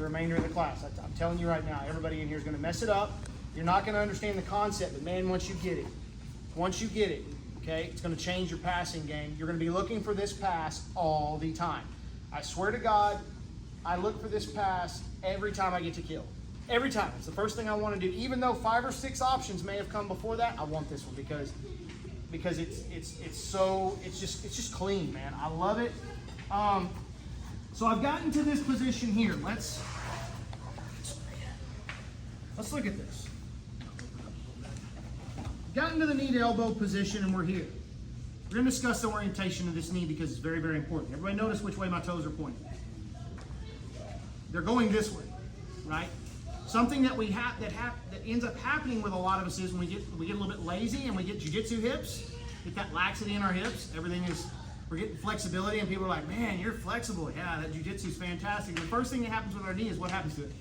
the remainder of the class. I'm telling you right now, everybody in here is going to mess it up. You're not going to understand the concept, but man, once you get it, okay, it's going to change your passing game. You're going to be looking for this pass all the time. I swear to God, I look for this pass every time I get to kill. Every time. It's the first thing I want to do. Even though 5 or 6 options may have come before that, I want this one because it's just clean, man. I love it. So I've gotten to this position here. Let's look at this. Gotten to the knee to elbow position, and we're here. We're going to discuss the orientation of this knee because it's very, very important. Everybody notice which way my toes are pointing. They're going this way, right? Something that that ends up happening with a lot of us is when we get a little bit lazy and we get jiu-jitsu hips, get that laxity in our hips. We're getting flexibility, and people are like, "Man, you're flexible." Yeah, that jiu-jitsu is fantastic. The first thing that happens with our knee is what happens to it?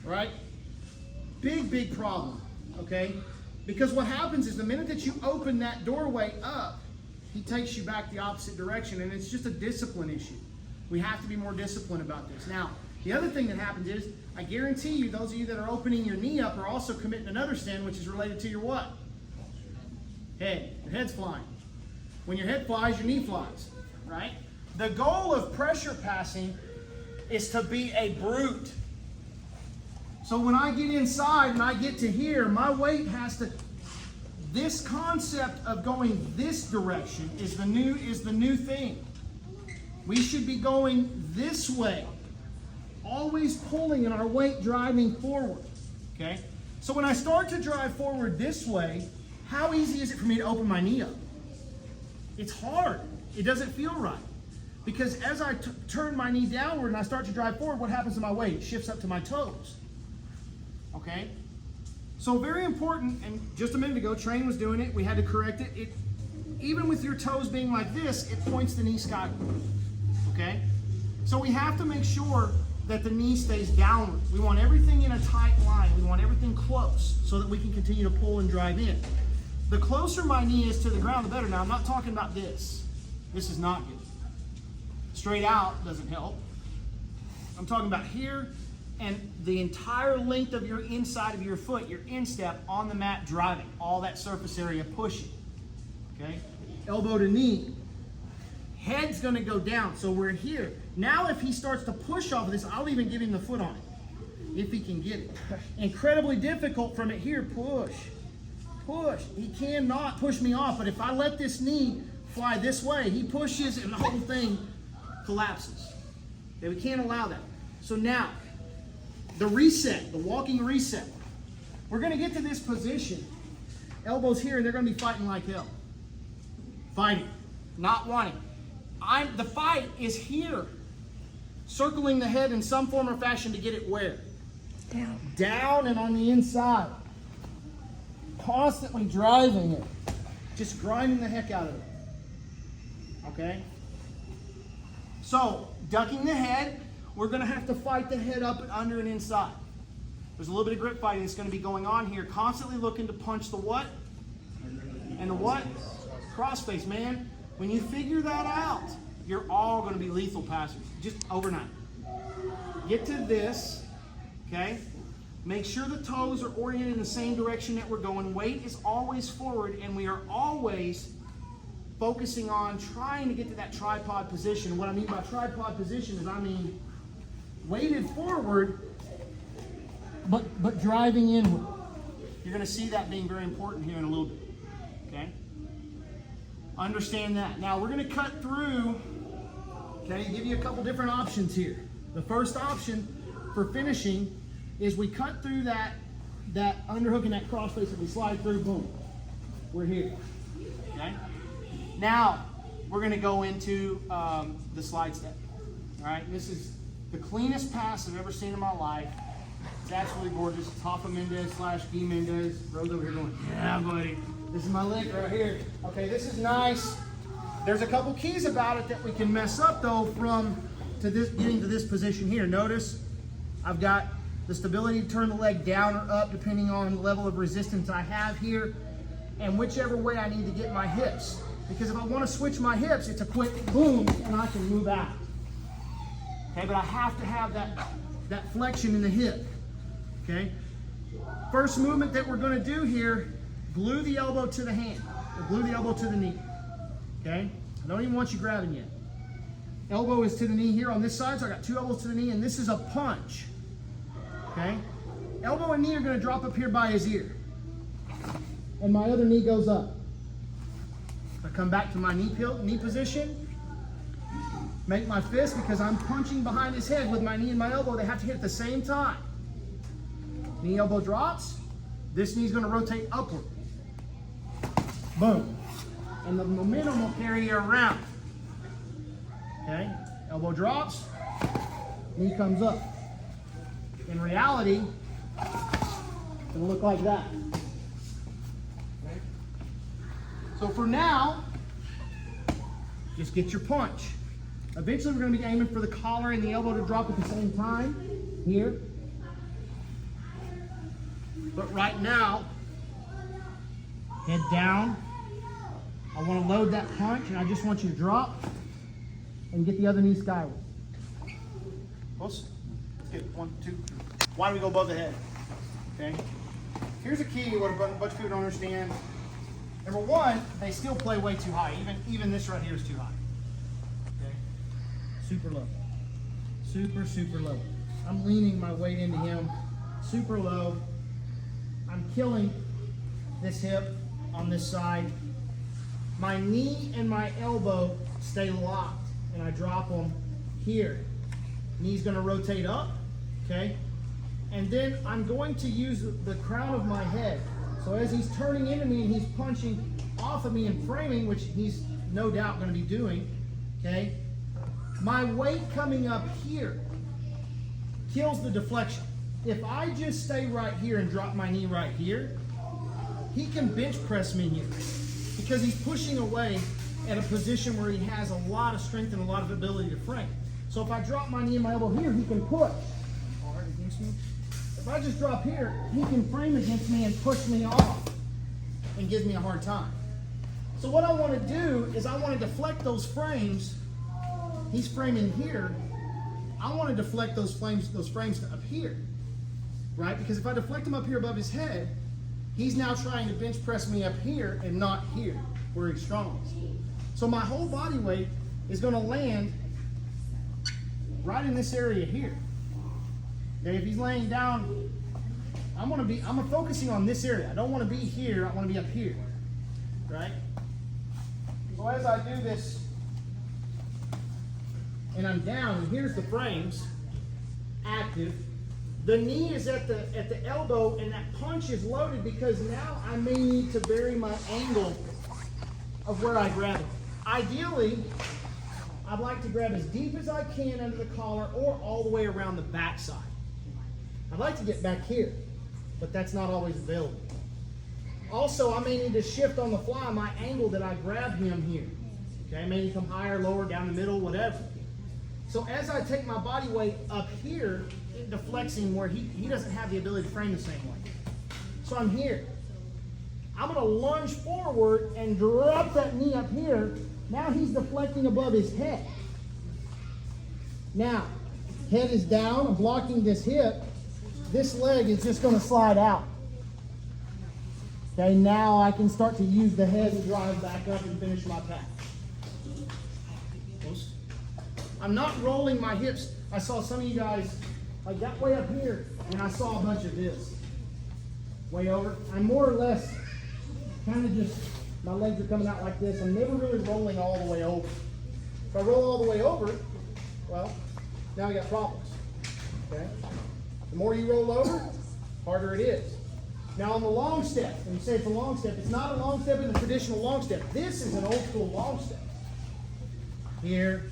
Right? Big problem, okay? Because what happens is the minute that you open that doorway up, he takes you back the opposite direction, and it's just a discipline issue. We have to be more disciplined about this. Now, the other thing that happens is, I guarantee you, those of you that are opening your knee up are also committing another sin, which is related to your what? Head. Your head's flying. When your head flies, your knee flies, right? The goal of pressure passing is to be a brute. So when I get inside and I get to here, my weight has to, this concept of going this direction is the new thing. We should be going this way, always pulling and our weight driving forward, okay? So when I start to drive forward this way, how easy is it for me to open my knee up? It's hard. It doesn't feel right. Because as I turn my knee downward and I start to drive forward, what happens to my weight? It shifts up to my toes. Okay? So very important, and just a minute ago, Train was doing it. We had to correct it. Even with your toes being like this, it points the knee skyward. Okay? So we have to make sure that the knee stays downward. We want everything in a tight line. We want everything close so that we can continue to pull and drive in. The closer my knee is to the ground, the better. Now, I'm not talking about this. This is not good. Straight out doesn't help. I'm talking about here and the entire length of your inside of your foot, your instep on the mat driving, all that surface area pushing, okay? Elbow to knee. Head's gonna go down, so we're here. Now if he starts to push off of this, I'll even give him the foot on it, if he can get it. Incredibly difficult from it here, push. He cannot push me off, but if I let this knee fly this way, he pushes and the whole thing collapses. Okay, we can't allow that. So now, the reset, the walking reset. We're going to get to this position. Elbows here, and they're going to be fighting like hell. Fighting, not wanting. The fight is here. Circling the head in some form or fashion to get it where? Down. Down and on the inside. Constantly driving it. Just grinding the heck out of it. Okay? So, ducking the head. We're going to have to fight the head up and under and inside. There's a little bit of grip fighting that's going to be going on here. Constantly looking to punch the what? And the what? Crossface, man. When you figure that out, you're all going to be lethal passers. Just overnight. Get to this, okay? Make sure the toes are oriented in the same direction that we're going. Weight is always forward, and we are always focusing on trying to get to that tripod position. What I mean by tripod position is weighted forward, but driving inward. You're going to see that being very important here in a little bit. Okay? Understand that. Now we're going to cut through, okay, give you a couple different options here. The first option for finishing is we cut through that underhook and that crossface and we slide through, boom. We're here. Okay? Now, we're going to go into the slide step. All right? This is the cleanest pass I've ever seen in my life. It's absolutely gorgeous. It's Hoffa Mendez / Guy Mendez. Rose over here going, yeah, buddy. This is my leg right here. Okay, this is nice. There's a couple keys about it that we can mess up, though, getting to this position here. Notice I've got the stability to turn the leg down or up depending on the level of resistance I have here, and whichever way I need to get my hips. Because if I want to switch my hips, it's a quick boom and I can move out. Okay, but I have to have that flexion in the hip. Okay. First movement that we're going to do here, glue the elbow to the hand, or glue the elbow to the knee. Okay. I don't even want you grabbing yet. Elbow is to the knee here on this side, so I got 2 elbows to the knee, and this is a punch. Okay. Elbow and knee are going to drop up here by his ear, and my other knee goes up. I come back to my knee position, make my fist, because I'm punching behind his head with my knee and my elbow. They have to hit at the same time. Knee, elbow drops. This knee's going to rotate upward. Boom. And the momentum will carry you around. Okay? Elbow drops. Knee comes up. In reality, it'll look like that. Okay? So for now, just get your punch. Eventually, we're going to be aiming for the collar and the elbow to drop at the same time. Here. But right now, head down. I want to load that punch, and I just want you to drop and get the other knee skyward. Let's get 1, 2, 3. Why do we go above the head? Okay. Here's a key what a bunch of people don't understand. Number one, they still play way too high. Even this right here is too high. Okay. Super low. Super, super low. I'm leaning my weight into him. Super low. I'm killing this hip on this side. My knee and my elbow stay locked, and I drop them here. Knee's going to rotate up, okay? And then I'm going to use the crown of my head. So as he's turning into me and he's punching off of me and framing, which he's no doubt going to be doing, okay? My weight coming up here kills the deflection. If I just stay right here and drop my knee right here, he can bench press me here because he's pushing away at a position where he has a lot of strength and a lot of ability to frame. So if I drop my knee and my elbow here, he can push hard against me. If I just drop here, he can frame against me and push me off and give me a hard time. So what I want to do is I want to deflect those frames. He's framing here. I want to deflect those frames to up here. Right? Because if I deflect him up here above his head, he's now trying to bench press me up here and not here, where he's strongest. So my whole body weight is going to land right in this area here. Okay, if he's laying down, I'm focusing on this area. I don't want to be here, I want to be up here. Right? So as I do this, and I'm down, and here's the frames, active. The knee is at the elbow, and that punch is loaded because now I may need to vary my angle of where I grab it. Ideally, I'd like to grab as deep as I can under the collar or all the way around the back side. I'd like to get back here, but that's not always available. Also, I may need to shift on the fly my angle that I grab him here. Okay, I may need to come higher, lower, down the middle, whatever. So as I take my body weight up here, it deflects him where he doesn't have the ability to frame the same way. So I'm here. I'm going to lunge forward and drop that knee up here. Now he's deflecting above his head. Now, head is down. I'm blocking this hip. This leg is just going to slide out. Okay, now I can start to use the head to drive back up and finish my pass. I'm not rolling my hips. I saw some of you guys like that way up here, and I saw a bunch of this. Way over. I'm more or less kind of just, my legs are coming out like this. I'm never really rolling all the way over. If I roll all the way over, well, now we got problems. Okay? The more you roll over, harder it is. Now on the long step, when you say it's a long step, it's not a long step in the traditional long step. This is an old school long step. Here.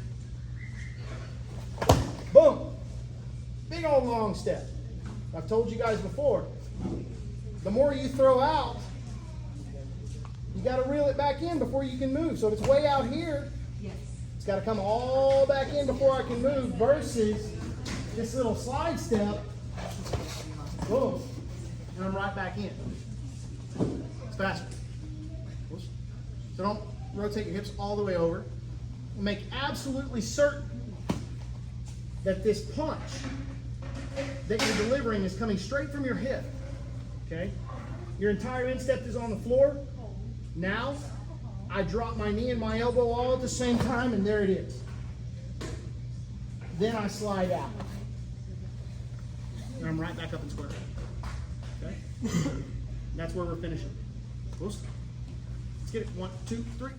Boom. Big old long step. I've told you guys before, the more you throw out, you got to reel it back in before you can move. So if it's way out here, it's got to come all back in before I can move versus this little slide step. Boom. And I'm right back in. It's faster. So rotate your hips all the way over. Make absolutely certain that this punch that you're delivering is coming straight from your hip, okay? Your entire instep is on the floor. Now, I drop my knee and my elbow all at the same time, and there it is. Then I slide out. And I'm right back up in square. Okay? That's where we're finishing. Let's get it. 1, 2, 3.